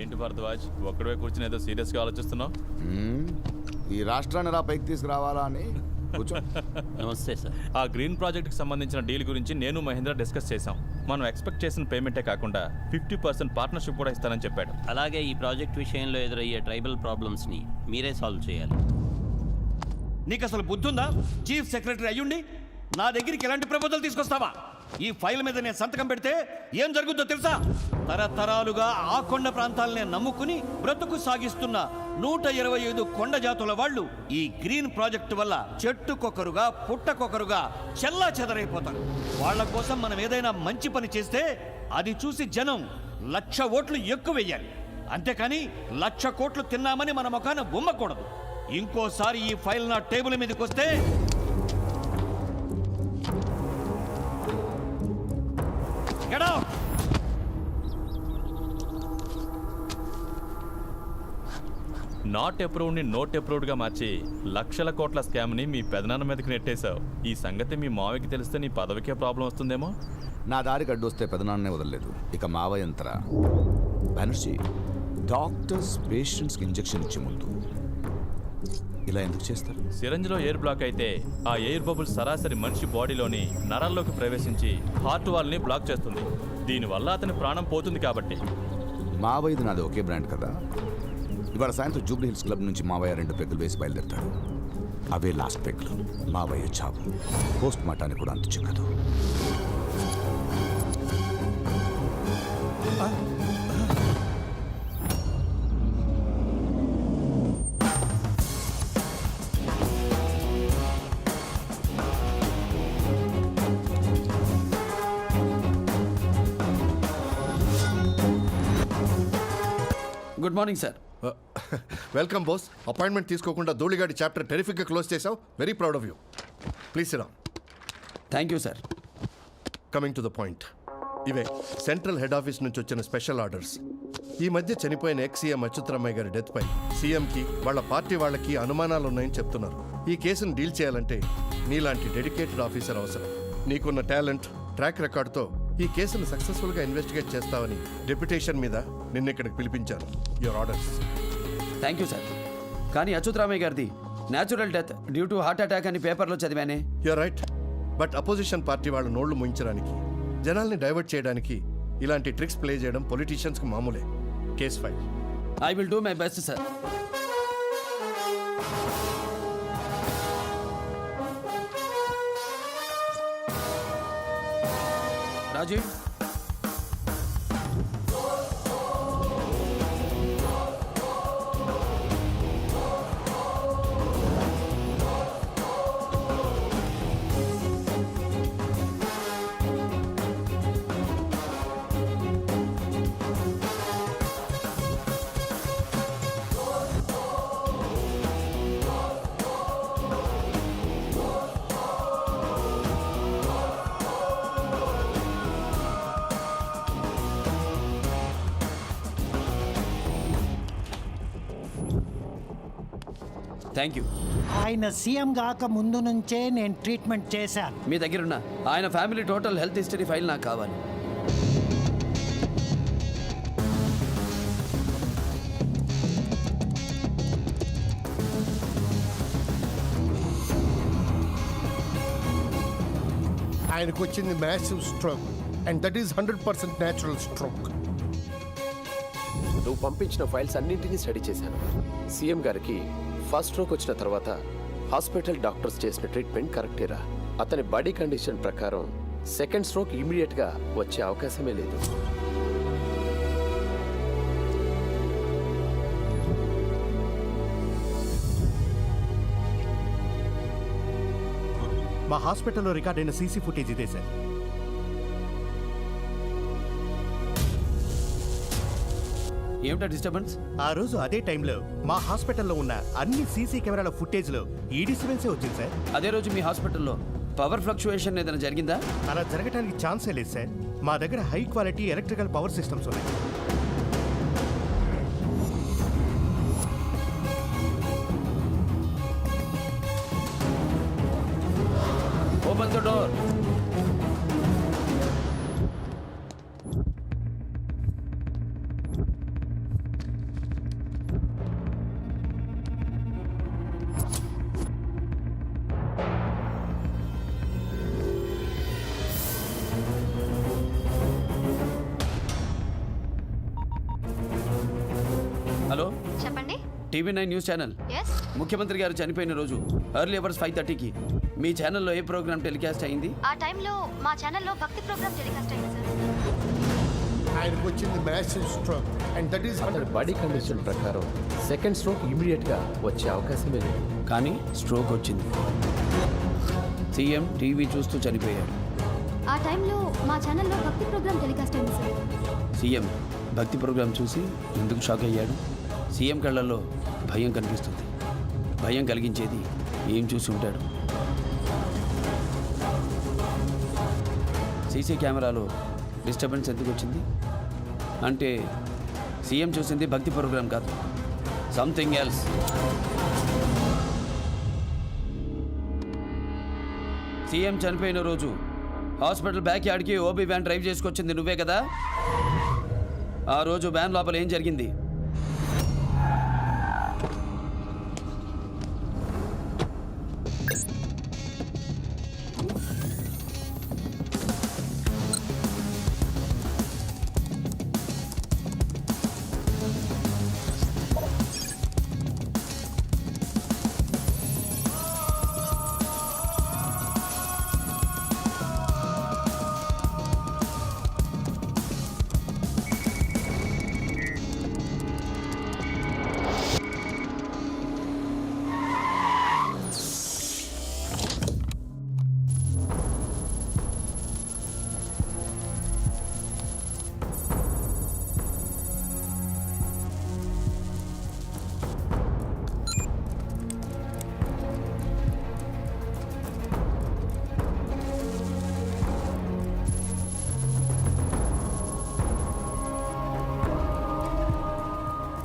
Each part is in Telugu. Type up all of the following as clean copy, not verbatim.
ఏంటి భరద్వాజ్ ఒక్కడే కూర్చుని ఏదో సీరియస్గా ఆలోచిస్తున్నావు? ఈ రాష్ట్రాన్ని రా పైకి తీసుకురావాలా అని కూర్చో. నమస్తే సార్. ఆ గ్రీన్ ప్రాజెక్ట్కి సంబంధించిన డీల్ గురించి నేను మహేంద్ర డిస్కస్ చేశాం. మనం ఎక్స్పెక్ట్ చేసిన పేమెంటే కాకుండా 50% పార్ట్నర్షిప్ కూడా ఇస్తానని చెప్పాడు. అలాగే ఈ ప్రాజెక్ట్ విషయంలో ఎదురయ్యే ట్రైబల్ ప్రాబ్లమ్స్ని మీరే సాల్వ్ చేయాలి. నీకు అసలు బుద్ధుందా? చీఫ్ సెక్రటరీ అయ్యుండి నా దగ్గరికి ఎలాంటి ప్రపోజల్ తీసుకొస్తావా? ఈ ఫైల్ మీద నేను సంతకం పెడితే ఏం జరుగుతుందో తెలుసా? తరతరాలుగా ఆ కొండ ప్రాంతాలనే నమ్ముకుని బ్రతుకు సాగిస్తున్న 125 కొండ జాతుల వాళ్ళు ఈ గ్రీన్ ప్రాజెక్టు వల్ల చెట్టుకొకరుగా పుట్టకొకరుగా చెల్లా చెదరైపోతారు. వాళ్ళ కోసం మనం ఏదైనా మంచి పని చేస్తే అది చూసి జనం 1,00,000 ఓట్లు ఎక్కువ వెయ్యాలి. అంతేకాని 1,00,000 కోట్లు తిన్నామని మన ముఖాన ఉమ్మకూడదు. ఇంకోసారి ఈ ఫైల్ నా టేబుల్ మీదకి వస్తే Get out! నాట్ అప్రూవ్డ్ని నోట్ అప్రూవ్డ్గా మార్చి 1,00,000 కోట్ల స్కామ్ని మీ పెదనాన్న మీదకి నెట్టేశావు. ఈ సంగతి మీ మావికి తెలిస్తే నీ పదవికే ప్రాబ్లం వస్తుందేమో. నా దారికి అడ్డు వస్తే పెదనాన్నే వదలలేదు. ఇక మావయంత్ర బెనర్జీ డాక్టర్స్ పేషెంట్స్కి ఇంజెక్షన్ ఇచ్చే ముందు ఇలా ఎందుకు చేస్తారు? సిరంజ్లో ఎయిర్ బ్లాక్ అయితే ఆ ఎయిర్ బబుల్స్ సరాసరి మనిషి బాడీలోని నరాల్లోకి ప్రవేశించి హార్ట్ వాల్ని బ్లాక్ చేస్తుంది. దీనివల్ల అతని ప్రాణం పోతుంది కాబట్టి. మావయ్యది నాది ఒకే బ్రాండ్ కదా. ఇవాళ సాయంత్రం జూబ్లీ హిల్స్ క్లబ్ నుంచి మావయ్య 2 పెగ్గులు వేసి బయలుదేరుతాడు. Away last పెగ్గులు. మావయ్య చావు పోస్ట్ మార్టానికి కూడా అంతు చిక్కదు. Good morning sir. Welcome boss. Appointment తీసుకోకుండా ధూళిగాడి చాప్టర్ టెరిఫిక్గా క్లోజ్ చేసావు. Very proud of you. Please sit down. Thank you sir. Coming to the point, ఇవే సెంట్రల్ హెడ్ ఆఫీస్ నుంచి వచ్చిన స్పెషల్ ఆర్డర్స్. ఈ మధ్య చనిపోయిన ఎక్స్ సీఎం అచ్యుతరామయ్య గారి డెత్ పై సీఎంకి వాళ్ళ పార్టీ వాళ్ళకి అనుమానాలు ఉన్నాయని చెప్తున్నారు. ఈ కేసును డీల్ చేయాలంటే నీలాంటి డెడికేటెడ్ ఆఫీసర్ అవసరం. నీకున్న టాలెంట్, ట్రాక్ రికార్డ్తో ఈ కేసును సక్సెస్ఫుల్గా ఇన్వెస్టిగేట్ చేస్తావని డెప్యుటేషన్ మీద నిన్న ఇక్కడికి పిలిపించాను. Your orders. Thank you sir. కానీ అచ్యుతరామయ్య గారిది natural death due to heart attack అని పేపర్లో చదివానే. You're right. But opposition party వాళ్ళ నోళ్లు ముంచడానికి, జనాల్ని డైవర్ట్ చేయడానికి ఇలాంటి ట్రిక్స్ ప్లే చేయడం పొలిటీషియన్స్కి మామూలే. Case file. I will do my best sir. Rajiv, thank you. ఆయన సీఎం కాక ముందు నుంచే నేను ట్రీట్మెంట్ చేశాను. మీ దగ్గరున్న ఆయన family total health history file నాకు కావాలి. ఆయనకు వచ్చింది massive stroke and that is 100% natural stroke. నువ్వు పంపించిన ఫైల్స్ అన్నింటినీ స్టడీ చేశాను. సీఎం గారికి ఫస్ట్ స్ట్రోక్ వచ్చిన తర్వాత హాస్పిటల్ డాక్టర్స్ చేసిన ట్రీట్మెంట్ కరెక్టేరా? అతని బాడీ కండిషన్ ప్రకారం సెకండ్ స్ట్రోక్ ఇమీడియట్గా వచ్చే అవకాశమే లేదు. మా హాస్పిటల్లో రికార్డ్ అయిన సీసీ ఫుటేజ్ ఇదే సార్. ఏమిటా డిస్టర్బెన్స్? ఆ రోజు అదే టైంలో మా హాస్పిటల్లో ఉన్న అన్ని సీసీ కెమెరాల ఫుటేజ్లో ఈ డిస్టర్బెన్సే వచ్చింది సార్. అదే రోజు మీ హాస్పిటల్లో పవర్ ఫ్లక్చుయేషన్ ఏదైనా జరిగిందా? అలా జరగడానికి ఛాన్సే లేదు సార్. మా దగ్గర high quality electrical power systems ఉన్నాయి. Open the door. TV nine news channel. ముఖ్యమంత్రి గారు చనిపోయిన రోజు ఎర్లీ అవర్స్ 5:30కి మీ ఛానల్లో ఏ ప్రోగ్రామ్ టెలికాస్ట్ అయింది? ఆ టైంలో మా ఛానల్లో భక్తి ప్రోగ్రామ్ టెలికాస్ట్ అయింది సార్. ఆయనకు వచ్చింది massive stroke and that is అతని బాడీ కండిషన్ ప్రకారం సెకండ్ స్ట్రోక్ ఇమీడియట్గా వచ్చే అవకాశమే లేదు. కానీ స్ట్రోక్ వచ్చింది. సీఎం టీవీ చూస్తూ చనిపోయాడు. ఆ టైంలో మా ఛానల్లో భక్తి ప్రోగ్రామ్ టెలికాస్ట్ అయింది సార్. సీఎం భక్తి ప్రోగ్రాం చూసి ఎందుకు షాక్ అయ్యాడు? సీఎం కళ్ళల్లో భయం కనిపిస్తుంది. భయం కలిగించేది ఏం చూసి ఉంటాడు? సీసీ కెమెరాలో డిస్టర్బెన్స్ ఎందుకు వచ్చింది? అంటే సీఎం చూసింది భక్తి ప్రోగ్రాం కాదు, సంథింగ్ ఎల్స్. సీఎం చనిపోయిన రోజు హాస్పిటల్ బ్యాక్ యార్డ్కి ఓబీ వ్యాన్ డ్రైవ్ చేసుకొచ్చింది నువ్వే కదా? ఆ రోజు వ్యాన్ లోపల ఏం జరిగింది?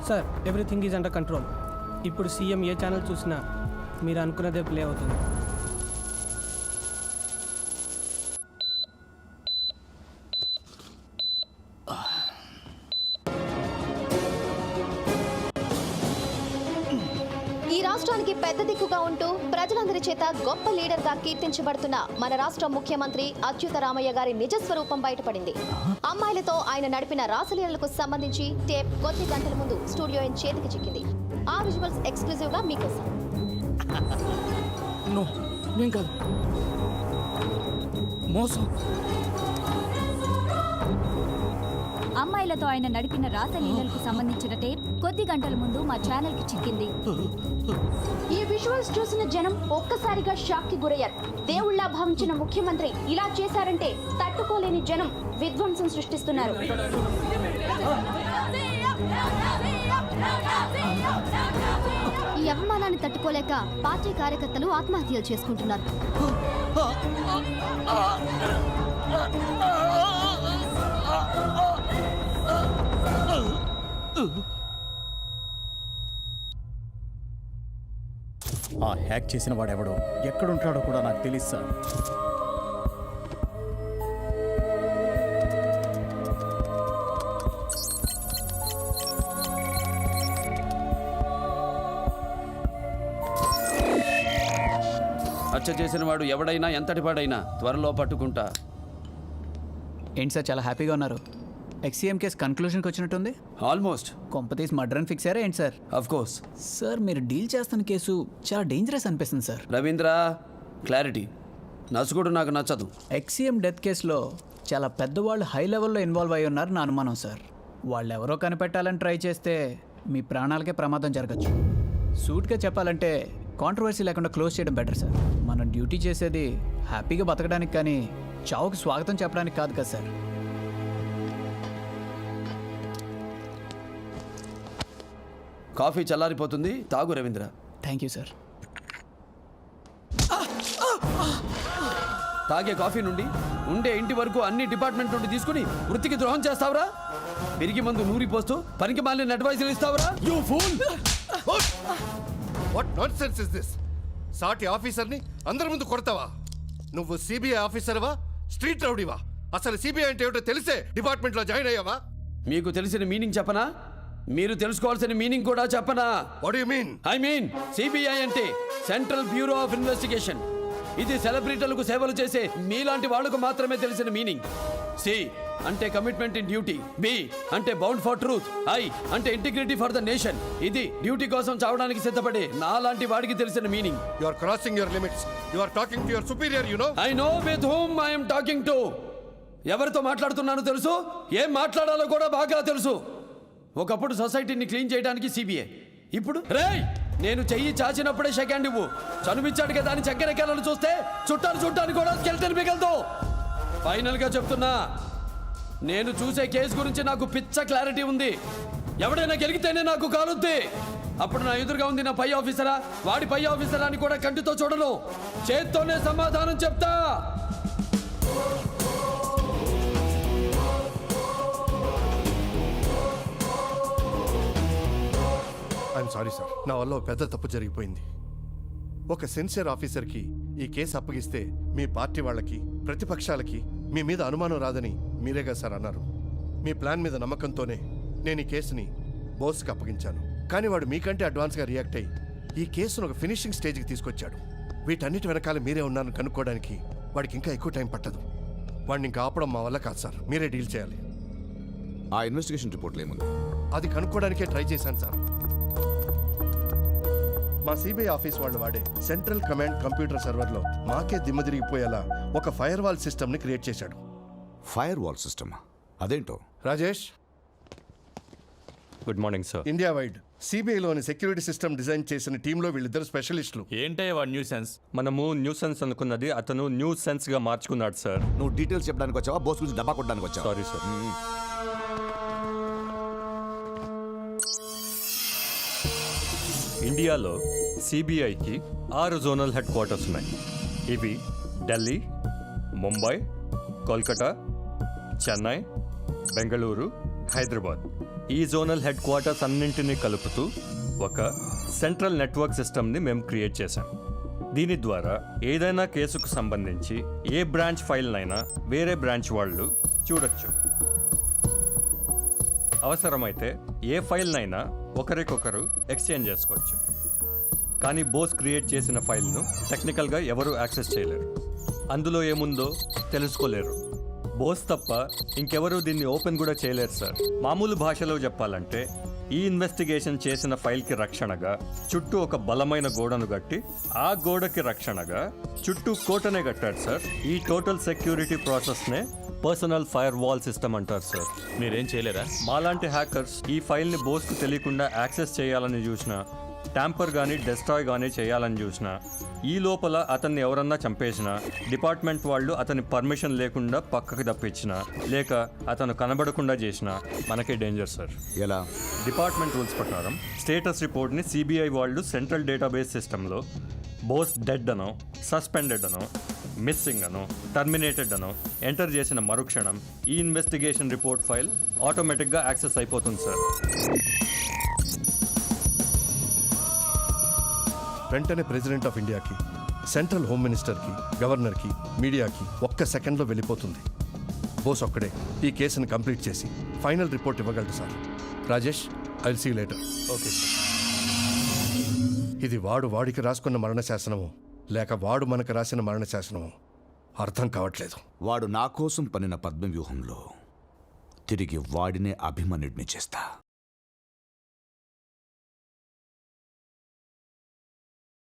Sir, everything is under control. ఇప్పుడు సీఎం ఏ ఛానల్ చూసినా మీరు అనుకున్నదే ప్లే అవుతుంది. ఈ రాష్ట్రానికి పెద్ద దిక్కుగా ఉంటూ ప్రజలందరి చేత గొప్ప లీడర్గా కీర్తించబడుతున్న మన రాష్ట్ర ముఖ్యమంత్రి అచ్యుతరామయ్య గారి నిజస్వరూపం బయటపడింది. అమ్మాయిలతో ఆయన నడిపిన రాసలీలలకు సంబంధించి టేప్ కొద్ది గంటల ముందు స్టూడియో చేతికి చిక్కింది. ఆ విజువల్స్ ఎక్స్క్లూజివ్ గా మీకోసం. అమ్మాయిలతో ఆయన నడిపిన రాసలీలలకు సంబంధించిన టేప్ కొద్ది గంటల ముందు మా ఛానల్ కి చిక్కింది. ఈ విజువల్స్ చూసిన జనం ఒక్కసారిగా షాక్ కి గురయ్యారు. దేవుళ్లా భావించిన ముఖ్యమంత్రి ఇలా చేశారంటే తట్టుకోలేని జనం విధ్వంసం సృష్టిస్తున్నారు. ఈ అవమానాన్ని తట్టుకోలేక పార్టీ కార్యకర్తలు ఆత్మహత్యలు చేసుకుంటున్నారు. ఆ హ్యాక్ చేసిన వాడెవడో ఎక్కడుంటాడో కూడా నాకు తెలియదు సార్. హత్య చేసిన వాడు ఎవడైనా ఎంతటి వాడైనా త్వరలో పట్టుకుంటా. ఏంటి సార్, చాలా హ్యాపీగా ఉన్నారు? ఎక్స్సీఎం కేసు కన్క్లూషన్కి వచ్చినట్టుంది. ఆల్మోస్ట్. కొంపతీస్ మర్డర్ ఫిక్స్ అయ్యారా ఏంటి సార్? Of course. సార్, మీరు డీల్ చేస్తున్న కేసు చాలా డేంజరస్ అనిపిస్తుంది సార్. రవీంద్ర, క్లారిటీ. నసుగుడు నాకు నచ్చదు. ఎక్స్సీఎం డెత్ కేసులో చాలా పెద్దవాళ్ళు హై లెవెల్లో ఇన్వాల్వ్ అయి ఉన్నారు నా అనుమానం సార్. వాళ్ళు ఎవరో కనిపెట్టాలని ట్రై చేస్తే మీ ప్రాణాలకే ప్రమాదం జరగచ్చు. సూట్గా చెప్పాలంటే కాంట్రవర్సీ లేకుండా క్లోజ్ చేయడం బెటర్ సార్. మనం డ్యూటీ చేసేది హ్యాపీగా బతకడానికి కానీ చావుకి స్వాగతం చెప్పడానికి కాదు కదా సార్. కాఫీ చల్లారిపోతుంది, తాగు రవీంద్ర. Thank you sir. తాగే కాఫీ నుండి ఉండే ఇంటి వరకు అన్ని డిపార్ట్మెంట్ నుండి తీసుకుని వృత్తికి ద్రోహం చేస్తావురా? పెరిగి మందు నూరి పోస్తూ పనికి మాలిన అడ్వైజులు ఇస్తావురా? You fool! What nonsense is this? సాటి ఆఫీసర్ని అందరి ముందు కొడతావా? నువ్వు సిబిఐ ఆఫీసర్వా, స్ట్రీట్ రౌడీవా? అసలు సిబిఐ అంటే ఏమిటో తెలిసే డిపార్ట్మెంట్లో జాయిన్ అయ్యావా? మీకు తెలిసిన మీనింగ్ చెప్పనా? మీరు తెలుసుకోవాల్సిన మీనింగ్ కూడా చెప్పనా? What you mean? I mean CBI అంటే సెంట్రల్ బ్యూరో ఆఫ్ ఇన్వెస్టిగేషన్. ఇది సెలబ్రిటీలకు సేవలు చేసే మీలాంటి వాళ్లకు మాత్రమే తెలిసిన మీనింగ్. అంటే కమిట్మెంట్ ఇన్ డ్యూటీ, బి అంటే బౌండ్ ఫర్ ట్రూత్, ఐ అంటే ఇంటిగ్రిటీ ఫర్ ద నేషన్. ఇది డ్యూటీ కోసం చావడానికి సిద్ధపడే నాలాంటి వాడికి తెలిసిన meaning. You are crossing your limits. You are talking to your superior, you know. I know with whom I am talking to. ఎవరితో మాట్లాడుతున్నానో తెలుసు, ఏం మాట్లాడాలో కూడా బాగా తెలుసు. ఒకప్పుడు సొసైటీని క్లీన్ చేయడానికి సిబిఐ, ఇప్పుడు రేయ్ నేను చెయ్యి చాచినప్పుడే సెకండ్ ఇవ్వు. చనుమిచ్చాడు కదా అని చక్కెరకెళ్ళను చూస్తే చుట్టాను చుట్టాను కూడా స్కెల్టన్ మిగలదు. ఫైనల్ గా చెప్తున్నా, నేను చూసే కేసు గురించి నాకు పిచ్చ క్లారిటీ ఉంది. ఎవడైనా గెలిగితేనే నాకు కాలుద్ది. అప్పుడు నా ఎదురుగా ఉంది నా పై ఆఫీసరా, వాడి పై ఆఫీసరా అని కూడా కంటితో చూడను, చేత్తోనే సమాధానం చెప్తా. ఐఎమ్ సారీ సార్, నా వల్ల ఒక పెద్ద తప్పు జరిగిపోయింది. ఒక సిన్సియర్ ఆఫీసర్కి ఈ కేసు అప్పగిస్తే మీ పార్టీ వాళ్ళకి, ప్రతిపక్షాలకి మీ మీద అనుమానం రాదని మీరేగా సార్ అన్నారు. మీ ప్లాన్ మీద నమ్మకంతోనే నేను ఈ కేసుని బోస్కి అప్పగించాను. కానీ వాడు మీకంటే అడ్వాన్స్గా రియాక్ట్ అయ్యి ఈ కేసును ఒక ఫినిషింగ్ స్టేజ్కి తీసుకొచ్చాడు. వీటన్నిటి వెనకాల మీరే ఉన్నారని కనుక్కోవడానికి వాడికి ఇంకా ఎక్కువ టైం పట్టదు. వాడిని ఇంకా ఆపడం మా వల్ల కాదు సార్, మీరే డీల్ చేయాలి. ఆ ఇన్వెస్టిగేషన్ రిపోర్ట్లో ఏముంది? అది కనుక్కోవడానికే ట్రై చేశాను సార్. మా సిబిఐ ఆఫీస్ వాళ్ళు వాడే సెంట్రల్ కమాండ్ కంప్యూటర్ సర్వర్లో మాకే దిమ్మదిరిగిపోయేలా ఒక ఫైర్ వాల్ సిస్టమ్ని క్రియేట్ చేశాడు. ఫైర్ వాల్ సిస్టమ్ అదేంటో? Rajesh, good morning sir. India wide సిబిఐలోని సెక్యూరిటీ సిస్టమ్ డిజైన్ చేసిన టీంలో వీళ్ళిద్దరు స్పెషలిస్టులు. ఏంటే వాడు న్యూ సెన్స్? మనము న్యూ సెన్స్ అనుకున్నది అతను న్యూ సెన్స్ గా మార్చుకున్నాడు సార్. నువ్వు డీటెయిల్స్ చెప్పడానికి వచ్చావా, బోస్ గురించి డబ్బా కొట్టడానికి వచ్చావా? Sorry sir. ఇండియాలో సిబిఐకి 6 జోనల్ హెడ్ క్వార్టర్స్ ఉన్నాయి. ఇవి ఢిల్లీ, ముంబై, కోల్కతా, చెన్నై, బెంగళూరు, హైదరాబాద్. ఈ జోనల్ హెడ్ క్వార్టర్స్ అన్నింటినీ కలుపుతూ ఒక సెంట్రల్ నెట్వర్క్ సిస్టమ్ని మేము క్రియేట్ చేశాం. దీని ద్వారా ఏదైనా కేసుకు సంబంధించి ఏ బ్రాంచ్ ఫైల్నైనా వేరే బ్రాంచ్ వాళ్ళు చూడొచ్చు. అవసరమైతే ఏ ఫైల్నైనా ఒకరికొకరు ఎక్స్చేంజ్ చేసుకోవచ్చు. కానీ బోస్ క్రియేట్ చేసిన ఫైల్ను టెక్నికల్గా ఎవరు యాక్సెస్ చేయలేరు, అందులో ఏముందో తెలుసుకోలేరు. బోస్ తప్ప ఇంకెవరూ దీన్ని ఓపెన్ కూడా చేయలేరు సార్. మామూలు భాషలో చెప్పాలంటే ఈ ఇన్వెస్టిగేషన్ చేసిన ఫైల్కి రక్షణగా చుట్టూ ఒక బలమైన గోడను కట్టి ఆ గోడకి రక్షణగా చుట్టూ కోటనే కట్టాడు సార్. ఈ టోటల్ సెక్యూరిటీ ప్రాసెస్నే పర్సనల్ ఫైర్ వాల్ సిస్టమ్ అంటారు సార్. మీరేం చేయలేరా? మాలాంటి హ్యాకర్స్ ఈ ఫైల్ని బోస్కు తెలియకుండా యాక్సెస్ చేయాలని చూసినా, ట్యాంపర్ కానీ డెస్ట్రాయ్ కానీ చేయాలని చూసినా, ఈ లోపల అతన్ని ఎవరన్నా చంపేసినా, డిపార్ట్మెంట్ వాళ్ళు అతని పర్మిషన్ లేకుండా పక్కకి తప్పించినా, లేక అతను కనబడకుండా చేసినా మనకే డేంజర్ సార్. ఎలా? డిపార్ట్మెంట్ రూల్స్ ప్రకారం స్టేటస్ రిపోర్ట్ని సిబిఐ వాళ్ళు సెంట్రల్ డేటాబేస్ సిస్టంలో బోస్ డెడ్ అనో, సస్పెండెడ్ అనో, మిస్సింగ్ అనో, టర్మినేటెడ్ అనో ఎంటర్ చేసిన మరుక్షణం ఈ ఇన్వెస్టిగేషన్ రిపోర్ట్ ఫైల్ ఆటోమేటిక్గా యాక్సెస్ అయిపోతుంది సార్. వెంటనే ప్రెసిడెంట్ ఆఫ్ ఇండియాకి, సెంట్రల్ హోమ్ మినిస్టర్కి, గవర్నర్కి, మీడియాకి ఒక్క సెకండ్లో వెళ్ళిపోతుంది. బోస్ ఒక్కడే ఈ కేసును కంప్లీట్ చేసి ఫైనల్ రిపోర్ట్ ఇవ్వగలడు sir. Rajesh, I will see you later. Okay sir. ఇది వాడికి రాసుకున్న మరణ శాసనము లేక వాడు మనకు రాసిన మరణ శాసనము అర్థం కావట్లేదు. వాడు నా కోసం పన్నిన పద్మవ్యూహంలో తిరిగి వాడినే అభిమన్యుడిని చేస్తా.